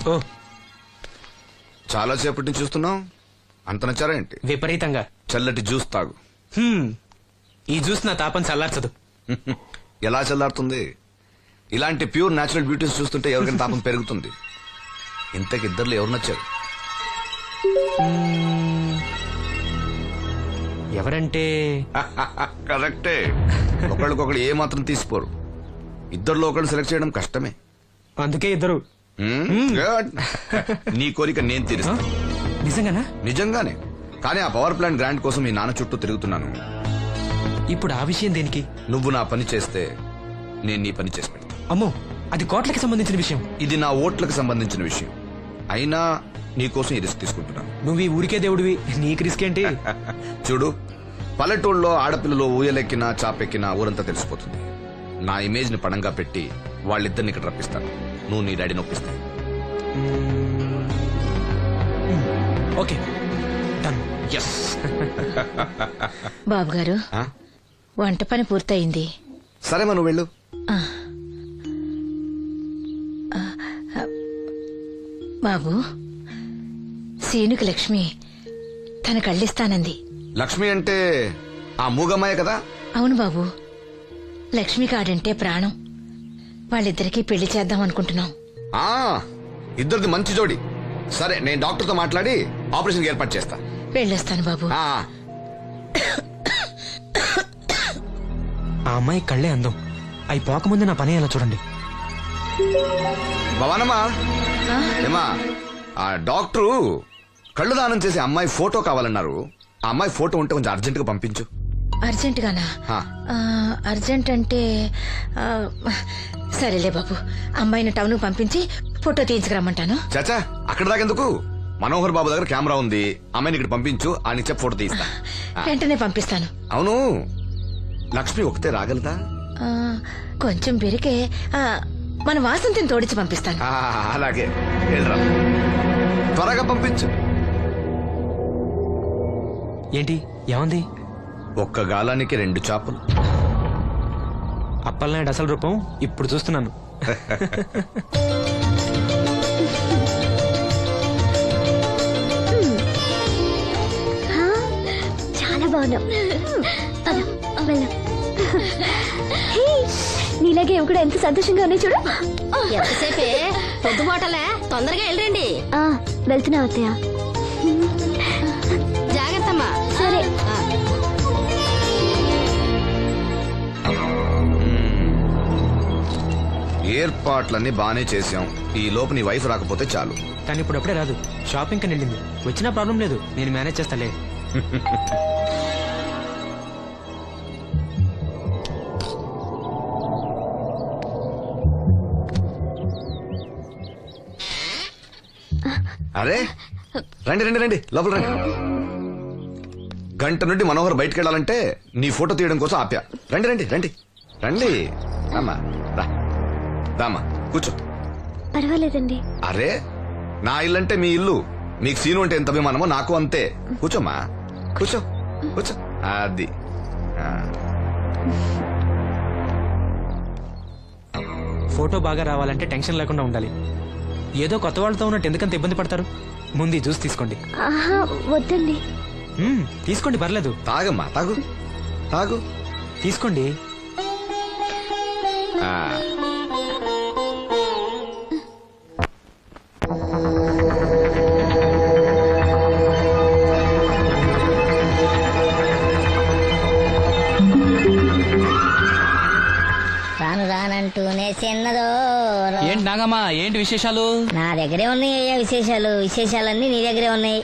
ఓ చాలా సేపటి నుంచి చూస్తున్నాం. అంత నచ్చారా ఏంటి? విపరీతంగా. చల్లటి జ్యూస్ తాగు. ఈ జ్యూస్ నా తాపం చల్లార్చదు. ఎలా చల్లారుతుంది? ఇలాంటి ప్యూర్ న్యాచురల్ బ్యూటీస్ చూస్తుంటే ఎవరికైనా తాపం పెరుగుతుంది. ఇంతకి ఇద్దరు ఎవరు నచ్చారు? ఎవరంటే? కరెక్టే. ఒకళ్ళకొకళ్ళు ఏ మాత్రం తీసిపోరు. ఇద్దరిలో ఒకళ్ళు సెలెక్ట్ చేయడం కష్టమే. అందుకే ఇద్దరు. Good. నీ కోరిక నేను తీరుస్తాను. నిజంగానా? నిజంగానే. కానీ ఆ పవర్ ప్లాంట్ గ్రాంట్ కోసం మీ నాన్న చుట్టూ తిరుగుతున్నాను. ఇప్పుడు ఆ విషయం దేనికి? నువ్వు నా పని చేస్తే నేను నీ పని చేసి పెడతా. అమ్మో, అది కోట్లకి సంబంధించిన విషయం. ఇది నా ఓట్లకు సంబంధించిన విషయం. అయినా నీకోసం ఈ రిస్క్ తీసుకుంటున్నాను. నువ్వు ఈ ఊరికే దేవుడివి, నీకు రిస్క్ ఏంటి? చూడు, పల్లెటూళ్ళలో ఆడపిల్లలు ఊయలెక్కినా చాపెక్కినా ఊరంతా తెలిసిపోతుంది. నా ఇమేజ్ ని పణంగా పెట్టి వాళ్ళిద్దరిని ఇక్కడ రప్పిస్తాను. నువ్వు నీ డాడీ నొప్పిస్తా. Okay, done. ఎస్. బాబు గారు, వంట పని పూర్తయింది. సరే మనం వెళ్ళు. బాబు, సీనుకి లక్ష్మి తన కళ్ళిస్తానంది. లక్ష్మి అంటే ఆ మూగమ్మాయ కదా? అవును బాబు, లక్ష్మి కాడంటే ప్రాణం. వాళ్ళిద్దరికీ పెళ్లి చేద్దాం అనుకుంటున్నాం. ఆ ఇద్దరిది మంచి జోడి. సరే, నేను డాక్టర్తో మాట్లాడి ఆపరేషన్ ఏర్పాటు చేస్తా. వెళ్ళొస్తాను బాబు. ఆ అమ్మాయి కళ్ళే అందం. అవి పోకముందు నా పని ఎలా చూడండి. భవానమ్మా, ఏమా, ఆ డాక్టరు కళ్ళు దానం చేసే అమ్మాయి ఫోటో కావాలన్నారు. ఆ అమ్మాయి ఫోటో ఉంటే కొంచెం అర్జెంట్ గా పంపించు. అర్జెంట్ గానా? అర్జెంట్ అంటే సరేలే బాబు, అమ్మాయిని టౌన్ పంపించి ఫోటో తీయించుకురమ్మంటాను. చాచా, అక్కడ దాకెందుకు? మనోహర్ బాబు దగ్గర కెమెరా ఉంది. అమ్మాయిని ఇక్కడ పంపించు, ఆయన చెప్పి ఫోటో తీస్తా. వెంటనే పంపిస్తాను. అవును, లక్ష్మి ఒకతే రాగలదా? కొంచెం పెరిగే మన వాసంతిని తోడిచి పంపిస్తాను. అలాగే, వెళ్ళరా, త్వరగా పంపించు. ఏంటి, ఏమంది? ఒక్క గాలానికి 2 చేపలు. అప్పలనాయుడు అసలు రూపం ఇప్పుడు చూస్తున్నాను. చాలా బాగున్నావు. నీలాగే కూడా ఎంత సంతోషంగా ఉన్నాయి చూడు. ఎంతసేపే పొద్దుబాటలే, తొందరగా వెళ్ళండి. వెళ్తున్నా అత్తయ్య. జాగ్రత్తమ్మా. సరే. ఏర్పాట్లన్నీ బానే చేసాం. ఈ లోపు నీ వైఫ్ రాకపోతే చాలు. కానీ ఇప్పుడు అప్పుడే రాదు, షాపింగ్ కని వెళ్ళింది. వచ్చినా ప్రాబ్లం లేదు, నేను మేనేజ్ చేస్తాలే. అరే, రండి రండి రండి, లోపల రండి. గంట నుండి మనోహర్ బయటకు వెళ్ళాలంటే నీ ఫోటో తీయడం కోసం ఆప్యా. రండి రండి రండి రండి. అమ్మా రా, దామా కూర్చో. పర్వాలేదండి. అరే, నా ఇల్లు అంటే మీ ఇల్లు. మీకు సీను అంటే ఎంత అభిమానమో నాకు అంతే. కూర్చోమ్మా, కూర్చో కూర్చో. అది ఫోటో బాగా రావాలంటే టెన్షన్ లేకుండా ఉండాలి. ఏదో కొత్త వాళ్ళతో ఉన్నట్టు ఎందుకంత ఇబ్బంది పడతారు? ముందు ఈ జ్యూస్ తీసుకోండి. వద్దండి. తీసుకోండి, పర్లేదు. తాగమ్మా, తాగు తాగు, తీసుకోండి. రాను రానంటూనే చిన్నదో. ఏంటి నాగమ్మా, ఏంటి విశేషాలు? నా దగ్గరే ఉన్నాయి విశేషాలు. విశేషాలన్నీ నీ దగ్గరే ఉన్నాయి.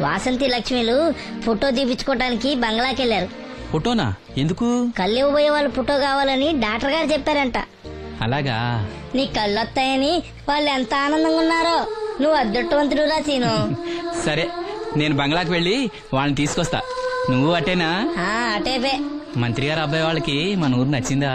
వాసంతి లక్ష్మిలు ఫోటో తీపించుకోవటానికి బంగ్లాకి వెళ్ళారు. ఫోటోనా? ఎందుకు? కళ్ళు ఇవ్వబోయే వాళ్ళు ఫోటో కావాలని డాక్టర్ గారు చెప్పారంట. అలాగా? నీ కళ్ళు వస్తాయని వాళ్ళు ఎంత ఆనందంగా ఉన్నారో. నువ్వు అదృష్టవంతుడు రా సీను. సరే, నేను బంగ్లాకి వెళ్ళి వాళ్ళని తీసుకొస్తా. నువ్వు అటేనా? అటేపే. మంత్రి గారు అబ్బాయి వాళ్ళకి మన ఊరు నచ్చిందా?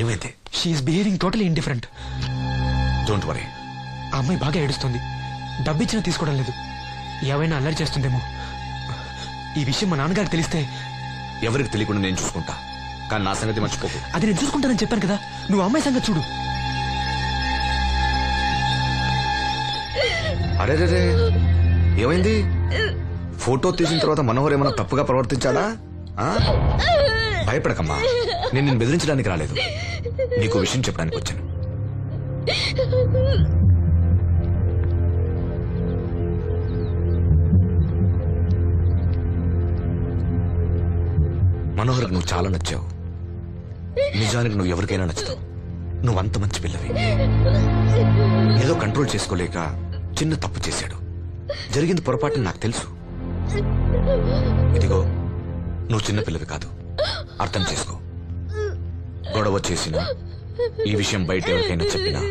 ఏమైంది? She's behaving totally indifferent. Don't worry. ఆ అమ్మాయి బాగా ఏడుస్తుంది. డబ్బిచ్చినా తీసుకోవడం లేదు. ఏవైనా అల్లరి చేస్తుందేమో. ఈ విషయం మా నాన్నగారికి తెలిస్తే ఎవరికి తెలియకుండా నేను చూసుకుంటా, కానీ నా సంగతి మర్చిపోకు. అది నేను చూసుకుంటానని చెప్పాను కదా. నువ్వు అమ్మాయి సంగతి చూడు. అరే రే, ఏమైంది? ఫోటో తీసిన తర్వాత మనోహర్ ఏమైనా తప్పుగా ప్రవర్తించాడా? ఆ? భయపడకమ్మా, నేను నిన్ను బెదిరించడానికి రాలేదు, నీకు విషయం చెప్పడానికి వచ్చాను. మనోహర్కి నువ్వు చాలా నచ్చావు. నిజానికి నువ్వు ఎవరికైనా నచ్చుతావు. నువ్వు అంత మంచి పిల్లవి. ఏదో కంట్రోల్ చేసుకోలేక చిన్న తప్పు చేశాడు. జరిగింది పొరపాటు నాకు తెలుసు. ఇదిగో, నువ్వు చిన్న పిల్లవి కాదు, అర్థం చేసుకో. గొడవ చేసినా, ఈ విషయం బయట ఎవరికైనా చెప్పినా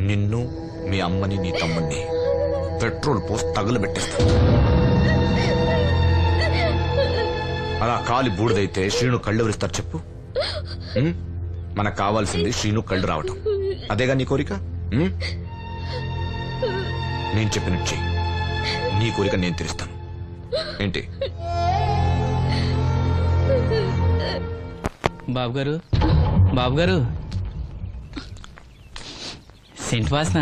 నిన్ను, మీ అమ్మని, నీ తమ్ముణ్ణి పెట్రోల్ పోసి తగులబెట్టేస్తా. అలా కాలి బూడిదైతే శ్రీను కళ్ళు ఎవరిస్తారు చెప్పు? ఉం? మనకు కావాల్సింది శ్రీను కళ్ళు రావటం. అదేగా నీ కోరిక? ఉం? నేను చెప్పినట్టు చెయ్యి, నీ కోరిక నేను తీరుస్తాను. ఏంటి? బాబు గారు, బాబు గారు, సెంట్ వాసన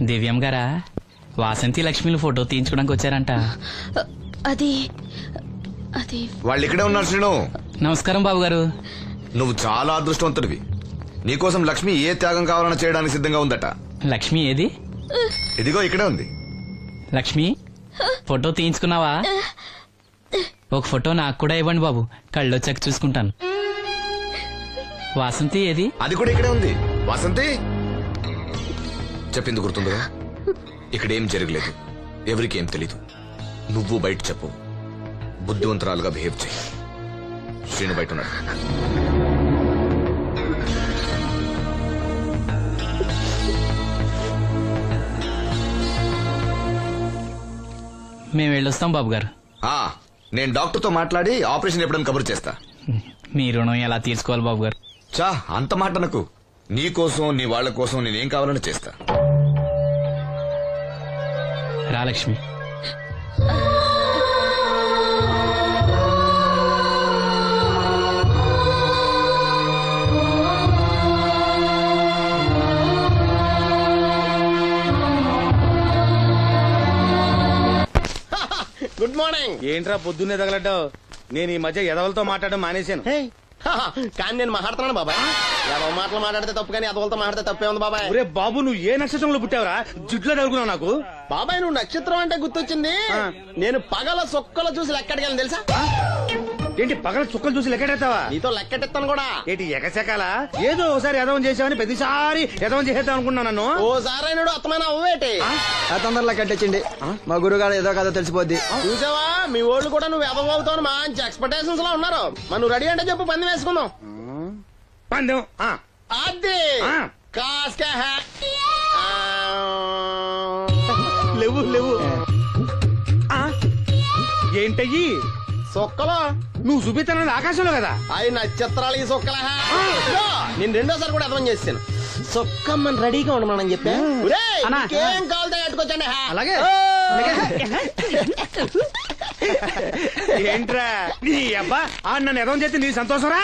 దివ్యం గారా? వాసంతి లక్ష్మిలు ఫోటో తీయించుకోవడానికి వచ్చారంట. అది అది వాళ్ళు ఇక్కడే ఉన్నారు శ్రీను. నమస్కారం బాబు గారు. నువ్వు చాలా అదృష్టవంతుడివి. నీకోసం లక్ష్మి ఏ త్యాగం కావాలన్నా చేయడానికి సిద్ధంగా ఉందట. లక్ష్మి ఏది? ఇదిగో ఇక్కడే ఉంది. లక్ష్మి, ఫోటో తీయించుకున్నావా? ఒక ఫోటో నాకు కూడా ఇవ్వండి బాబు, కళ్ళు వచ్చాక చూసుకుంటాను. వాసంతి ఏది? అది కూడా ఇక్కడే ఉంది. వాసంతి, చెప్పింది గుర్తుందిగా? ఇక్కడేం జరగలేదు, ఎవరికి ఏం తెలీదు. నువ్వు బయట చెప్పు, బుద్ధివంతరాలుగా బిహేవ్ చేయి. శ్రీను బయట ఉన్నాడు. మేము వెళ్ళొస్తాం బాబు గారు. నేను డాక్టర్తో మాట్లాడి ఆపరేషన్ ఎప్పుడైనా కబురు చేస్తా. మీ రుణం ఎలా తీర్చుకోవాలి బాబు గారు? చా, అంత మాట నాకు. నీ కోసం, నీ వాళ్ళ కోసం నేనేం కావాలని చేస్తా. రా లక్ష్మి. Good morning. ఏంట్రా పొద్దున్నే తగలడ్డావు? నేను ఈ మధ్య ఎదవలతో మాట్లాడడం మానేశాను. కానీ నేను మాట్లాడుతున్నాను బాబాయ్. ఎవరో మాటలు మాట్లాడితే తప్పు, కానీ అదవులతో మాట్లాడితే తప్పే ఉంది బాబాయ్. ఒరే బాబు, నువ్వు ఏ నక్షత్రంలో పుట్టావురా? జుట్లో తగులుకున్నావు నాకు. బాబాయ్, నువ్వు నక్షత్రం అంటే గుర్తొచ్చింది. నేను పగల సొక్కలు చూసి లెక్కడికి తెలుసా? ఏంటి పగల చుక్కలు చూసి లెక్కెడతావా? నీతో లెక్కెట్టిస్తాను కూడా. ఏంటి ఎగసెకాల? ఏదో ఒకసారి ఎదవం చేసావని ప్రతిసారి ఎదవం చేసేద్దాం అనుకున్నా నన్ను. ఓసారి అత్తమైన అవ్వేటి తొందరలో కట్టించండి. మా గురుగారు ఏదో కదా తెలిసిపోద్ది. చూసావా, మీ ఓళ్ళు కూడా నువ్వు ఎదవవుతావు మంచి ఎక్స్పెక్టేషన్స్ లో ఉన్నారు. మరి నువ్వు రెడీ అంటే చెప్పు, పంది వేసుకుందాం. పందెం అది కాస్క లేవు లేవు. ఏంటయ్యి సొక్కలో నువ్వు చూపిస్తానది ఆకాశంలో కదా? అవి నక్షత్రాలు ఈ సొక్కల. నేను రెండోసారి కూడా అర్థం చేశాను. సొక్కమ్మని రెడీగా ఉండమని చెప్పా. ఏం కావాలితే కట్టుకొచ్చండి. అలాగే. ఏంట్రా నీ అబ్బా, నన్ను ఎదవం చేస్తే నీ సంతోషరా?